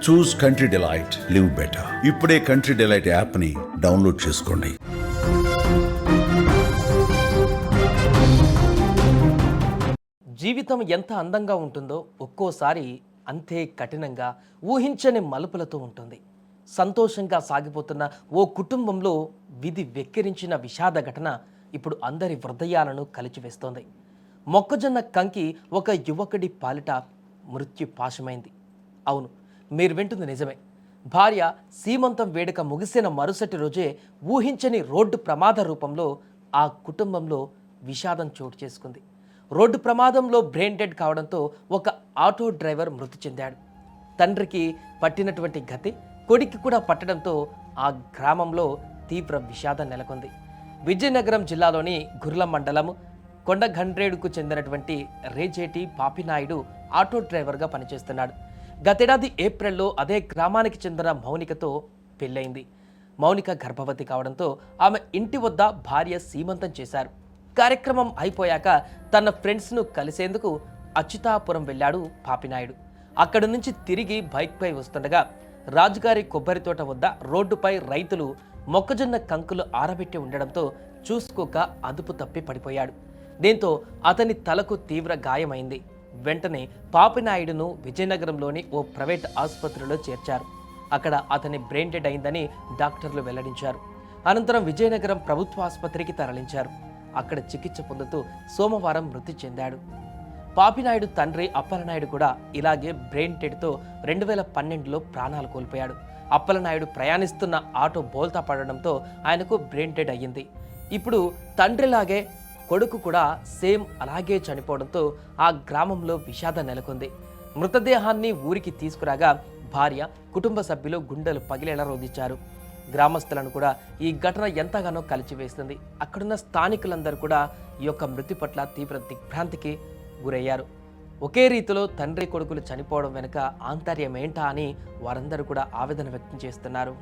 చూస్ country delight, live better. ఇప్పుడే country delight app ని download చేసుకోండి. జీవితం ఎంత అందంగా ఉంటుందో ఒక్కోసారి అంతే కఠినంగా ఊహించని మలుపులతో ఉంటుంది. సంతోషంగా సాగిపోతున్న ఓ కుటుంబంలో విధి వెక్కిరించిన విషాద ఘటన ఇప్పుడు అందరి హృదయాలను కలిచివేస్తోంది. మొక్కజొన్న కంకి ఒక యువకుడి పాలిట మృత్యు పాశమైంది. అవును, మీరు వింటుంది నిజమే. భార్య సీమంతం వేడుక ముగిసిన మరుసటి రోజే ఊహించని రోడ్డు ప్రమాద రూపంలో ఆ కుటుంబంలో విషాదం చోటు చేసుకుంది. రోడ్డు ప్రమాదంలో బ్రెయిన్ డెడ్ కావడంతో ఒక ఆటో డ్రైవర్ మృతి చెందాడు. తండ్రికి పట్టినటువంటి గతి కొడుక్కి కూడా పట్టడంతో ఆ గ్రామంలో తీవ్ర విషాదం నెలకొంది. విజయనగరం జిల్లాలోని గుర్ల మండలం కొండగండ్రేడుకు చెందినటువంటి రేజేటి పాపినాయుడు ఆటో డ్రైవర్గా పనిచేస్తున్నాడు. గతేడాది ఏప్రిల్లో అదే గ్రామానికి చెందిన మౌనికతో పెళ్ళైంది. మౌనిక గర్భవతి కావడంతో ఆమె ఇంటి వద్ద భార్య సీమంతం చేశారు. కార్యక్రమం అయిపోయాక తన ఫ్రెండ్స్ను కలిసేందుకు అచ్యుతాపురం వెళ్ళాడు పాపినాయుడు. అక్కడి నుంచి తిరిగి బైక్పై వస్తుండగా రాజుగారి కొబ్బరి తోట వద్ద రోడ్డుపై రైతులు మొక్కజొన్న కంకులు ఆరబెట్టి ఉండడంతో చూసుకోక అదుపు తప్పి పడిపోయాడు. దీంతో అతని తలకు తీవ్ర గాయమైంది. వెంటనే పాపినాయుడును విజయనగరంలోని ఓ ప్రైవేట్ ఆసుపత్రిలో చేర్చారు. అక్కడ అతని బ్రెయిన్ డెడ్ అయిందని డాక్టర్లు వెల్లడించారు. అనంతరం విజయనగరం ప్రభుత్వ ఆసుపత్రికి తరలించారు. అక్కడ చికిత్స పొందుతూ సోమవారం మృతి చెందాడు. పాపినాయుడు తండ్రి అప్పలనాయుడు కూడా ఇలాగే బ్రెయిన్ డెడ్తో 2012లో ప్రాణాలు కోల్పోయాడు. అప్పలనాయుడు ప్రయాణిస్తున్న ఆటో బోల్తా పడడంతో ఆయనకు బ్రెయిన్ డెడ్ అయ్యింది. ఇప్పుడు తండ్రిలాగే కొడుకు కూడా సేమ్ అలాగే చనిపోవడంతో ఆ గ్రామంలో విషాదం నెలకొంది. మృతదేహాన్ని ఊరికి తీసుకురాగా భార్య, కుటుంబ సభ్యులు గుండెలు పగిలేలా రోధించారు. గ్రామస్తులను కూడా ఈ ఘటన ఎంతగానో కలిచివేస్తుంది. అక్కడున్న స్థానికులందరూ కూడా ఈ యొక్క మృతి పట్ల తీవ్ర దిగ్భ్రాంతికి గురయ్యారు. ఒకే రీతిలో తండ్రి కొడుకులు చనిపోవడం వెనుక ఆంతర్యం ఏంటా అని వారందరూ కూడా ఆవేదన వ్యక్తం చేస్తున్నారు.